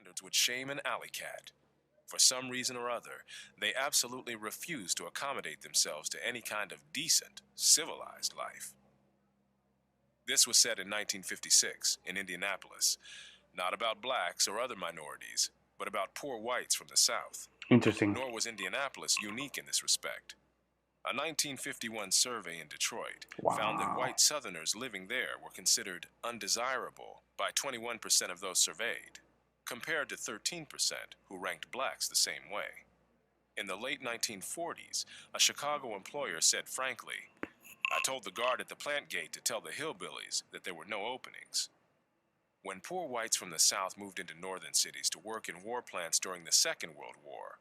standards would shame an alley cat. For some reason or other, they absolutely refuse to accommodate themselves to any kind of decent, civilized life. This was said in 1956 in Indianapolis, not about blacks or other minorities, but about poor whites from the South. Interesting. Nor was Indianapolis unique in this respect. A 1951 survey in Detroit found that Wow. white Southerners living there were considered undesirable by 21% of those surveyed, compared to 13% who ranked blacks the same way. In the late 1940s, a Chicago employer said frankly, "I told the guard at the plant gate to tell the hillbillies that there were no openings." When poor whites from the South moved into northern cities to work in war plants during the Second World War,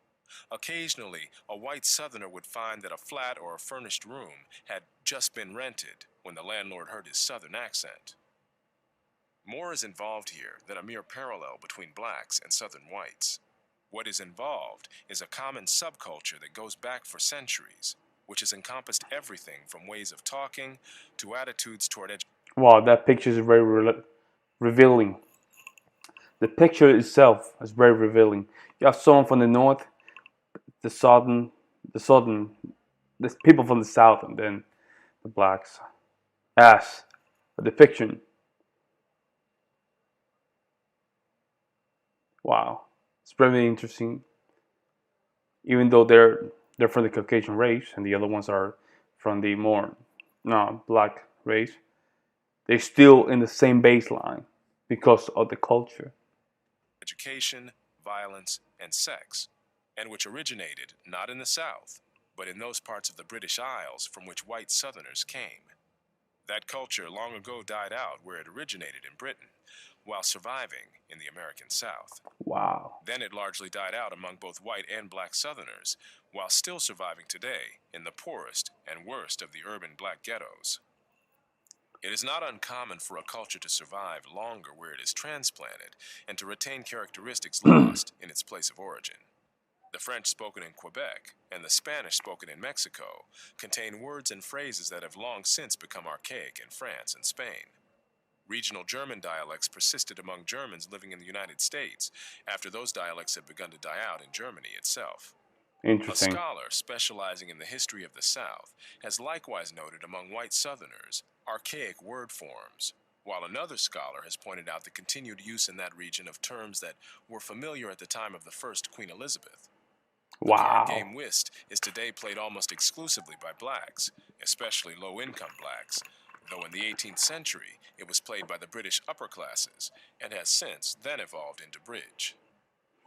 occasionally a white Southerner would find that a flat or a furnished room had just been rented when the landlord heard his Southern accent. More is involved here than a mere parallel between blacks and Southern whites. What is involved is a common subculture that goes back for centuries, which has encompassed everything from ways of talking to attitudes toward education. Wow, that picture is very revealing. The picture itself is very revealing. You have someone from the north, the southern, the southern, the people from the south, and then the blacks. As a depiction. Wow, it's very interesting. Even though they're from the Caucasian race, and the other ones are from the more no black race, they're still in the same baseline because of the culture. Education, violence, and sex, and which originated not in the South, but in those parts of the British Isles from which white Southerners came. That culture long ago died out where it originated in Britain, while surviving in the American South. Wow. Then it largely died out among both white and black Southerners, while still surviving today in the poorest and worst of the urban black ghettos. It is not uncommon for a culture to survive longer where it is transplanted and to retain characteristics lost in its place of origin. The French spoken in Quebec and the Spanish spoken in Mexico contain words and phrases that have long since become archaic in France and Spain. Regional German dialects persisted among Germans living in the United States after those dialects had begun to die out in Germany itself. A Interesting. scholar specializing in the history of the South has likewise noted among white Southerners archaic word forms, while another scholar has pointed out the continued use in that region of terms that were familiar at the time of the first Queen Elizabeth. The card Wow. game whist is today played almost exclusively by blacks, especially low-income blacks, though in the 18th century it was played by the British upper classes and has since then evolved into bridge.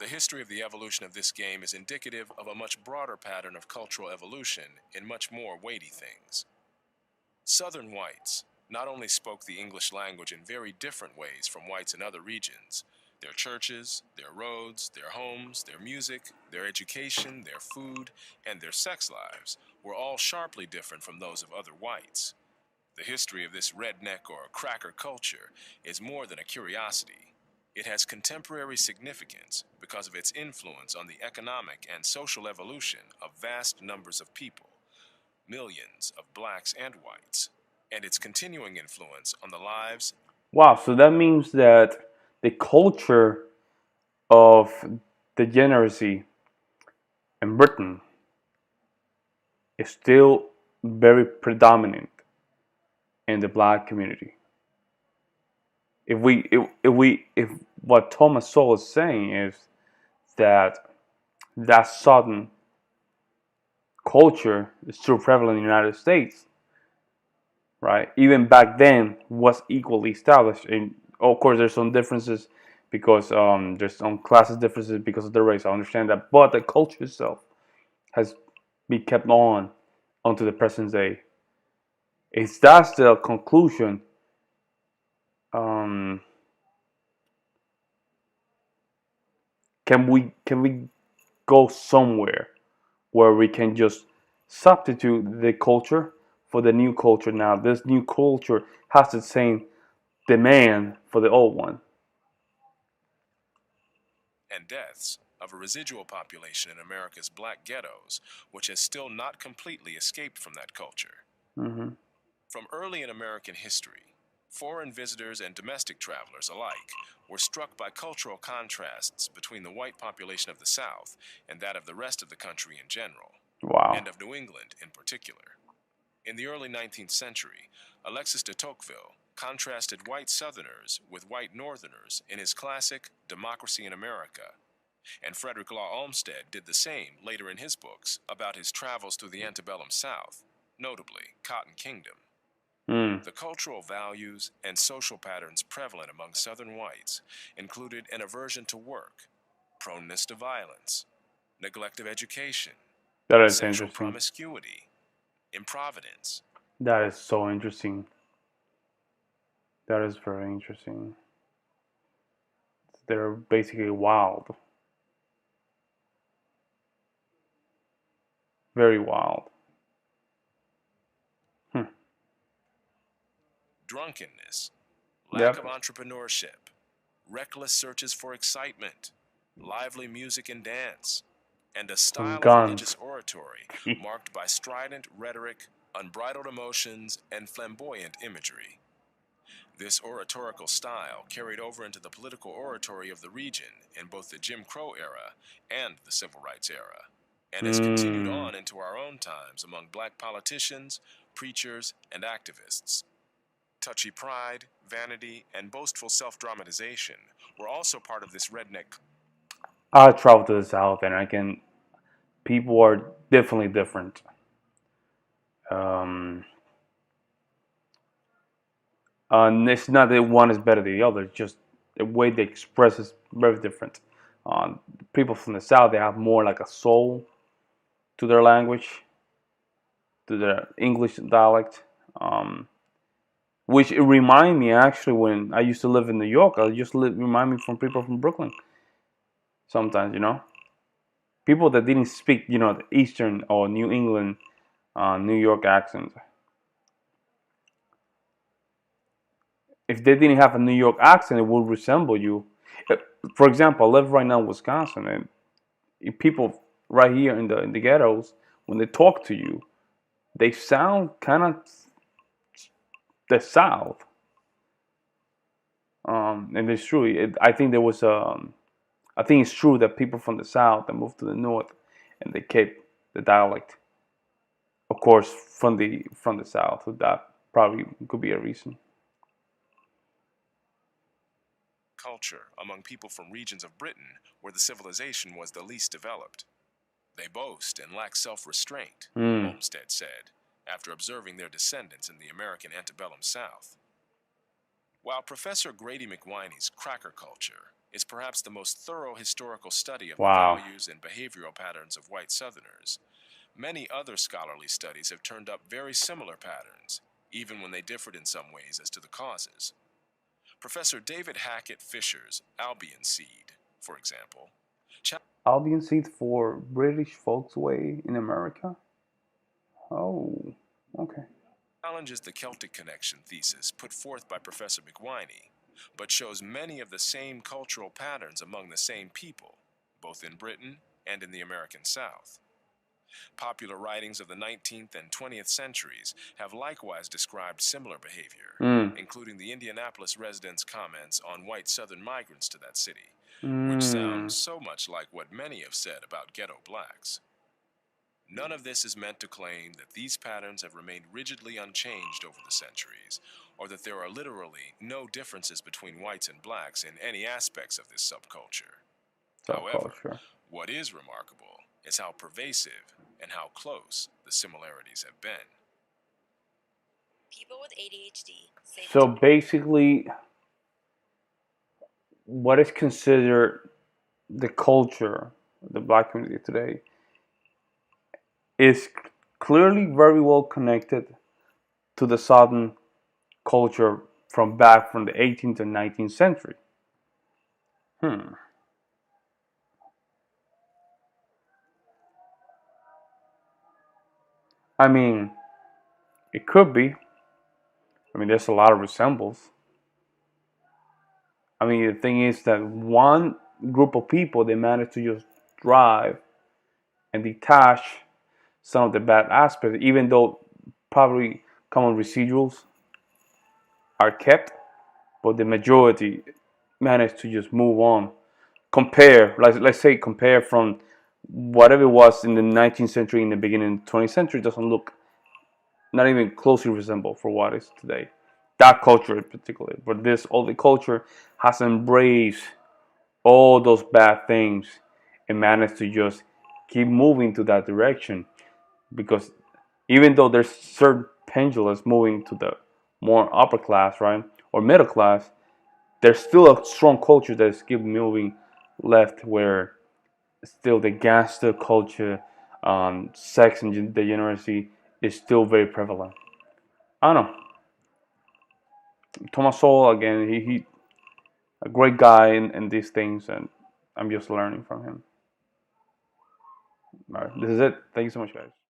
The history of the evolution of this game is indicative of a much broader pattern of cultural evolution in much more weighty things. Southern whites not only spoke the English language in very different ways from whites in other regions. Their churches, their roads, their homes, their music, their education, their food, and their sex lives were all sharply different from those of other whites. The history of this redneck or cracker culture is more than a curiosity. It has contemporary significance because of its influence on the economic and social evolution of vast numbers of people, millions of blacks and whites, and its continuing influence on the lives. Wow, so that means that the culture of degeneracy in Britain is still very predominant in the black community. If what Thomas Sowell is saying is that that Southern culture is still prevalent in the United States, right? Even back then was equally established. And of course, there's some differences because there's some classes differences because of the race. I understand that, but the culture itself has been kept on onto the present day. If that's the conclusion, um, can we go somewhere where we can just substitute the culture for the new culture? Now, this new culture has the same demand for the old one. And deaths of a residual population in America's black ghettos, which has still not completely escaped from that culture. Hmm. From early in American history, Foreign visitors and domestic travelers alike were struck by cultural contrasts between the white population of the South and that of the rest of the country in general, Wow. and of New England in particular. In the early 19th century, Alexis de Tocqueville contrasted white Southerners with white Northerners in his classic Democracy in America, and Frederick Law Olmsted did the same later in his books about his travels through the antebellum South, notably Cotton Kingdom. Mm. The cultural values and social patterns prevalent among Southern whites included an aversion to work, proneness to violence, neglect of education, That is sexual interesting. promiscuity, improvidence. That is so interesting. That is very interesting. They're basically wild. Very wild. Hmm. Drunkenness, lack Yep. of entrepreneurship, reckless searches for excitement, lively music and dance, and a Some style of guns. religious oratory marked by strident rhetoric, unbridled emotions, and flamboyant imagery. This oratorical style carried over into the political oratory of the region in both the Jim Crow era and the Civil Rights era, and has continued Mm. on into our own times among black politicians, preachers, and activists. Touchy pride, vanity, and boastful self-dramatization were also part of this redneck. I travel to the South, and I can. People are definitely different. Um, and it's not that one is better than the other. It's just the way they express is very different. People from the South, they have more like a soul to their language, to their English dialect. Um, which it remind me actually when I used to live in New York. I just remind me from people from Brooklyn. Sometimes, people that didn't speak, the Eastern or New England, New York accent. If they didn't have a New York accent, it would resemble you. Uh, For example, I live right now in Wisconsin, and people right here in the ghettos, when they talk to you, they sound kind of the South. And it's true. I think there was I think it's true that people from the South that moved to the North, and they kept the dialect. Of course, from the South, so that probably could be a reason. Culture among people from regions of Britain where the civilization was the least developed. They boast and lack self-restraint, Mm. Olmsted said, after observing their descendants in the American antebellum South. While Professor Grady McWhiney's Cracker Culture is perhaps the most thorough historical study of the Wow. values and behavioral patterns of white Southerners, many other scholarly studies have turned up very similar patterns, even when they differed in some ways as to the causes. Professor David Hackett Fisher's Albion Seed, for example, Albion seat for British folks way in America. Oh, okay. challenges the Celtic connection thesis put forth by Professor McWhiney, but shows many of the same cultural patterns among the same people, both in Britain and in the American South. Popular writings of the 19th and 20th centuries have likewise described similar behavior, Mm. including the Indianapolis residents' comments on white Southern migrants to that city, which sounds Mm. so much like what many have said about ghetto blacks. None of this is meant to claim that these patterns have remained rigidly unchanged over the centuries, or that there are literally no differences between whites and blacks in any aspects of this subculture. However, Subculture. what is remarkable is how pervasive and how close the similarities have been. People with ADHD say So basically, what is considered the culture of the black community today is clearly very well connected to the Southern culture from the 18th and 19th century. Hmm. I mean, it could be. I mean, there's a lot of resemblance. I mean, the thing is that one group of people they managed to just drive and detach some of the bad aspects, even though probably common residuals. are kept, but the majority managed to just move on. Compare, let's say, compare from whatever it was in the 19th century, in the beginning of the 20th century, doesn't look not even closely resemble for what is today. That culture, particularly, but this older culture has embraced all those bad things and managed to just keep moving to that direction. Because even though there's certain pendulums moving to the more upper class, right, or middle class, there's still a strong culture that is keep moving left, where still the gangster culture, sex and degeneracy is still very prevalent. I don't know. Thomas Sowell, again, he a great guy in these things, and I'm just learning from him. All right, this is it. Thank you so much, guys.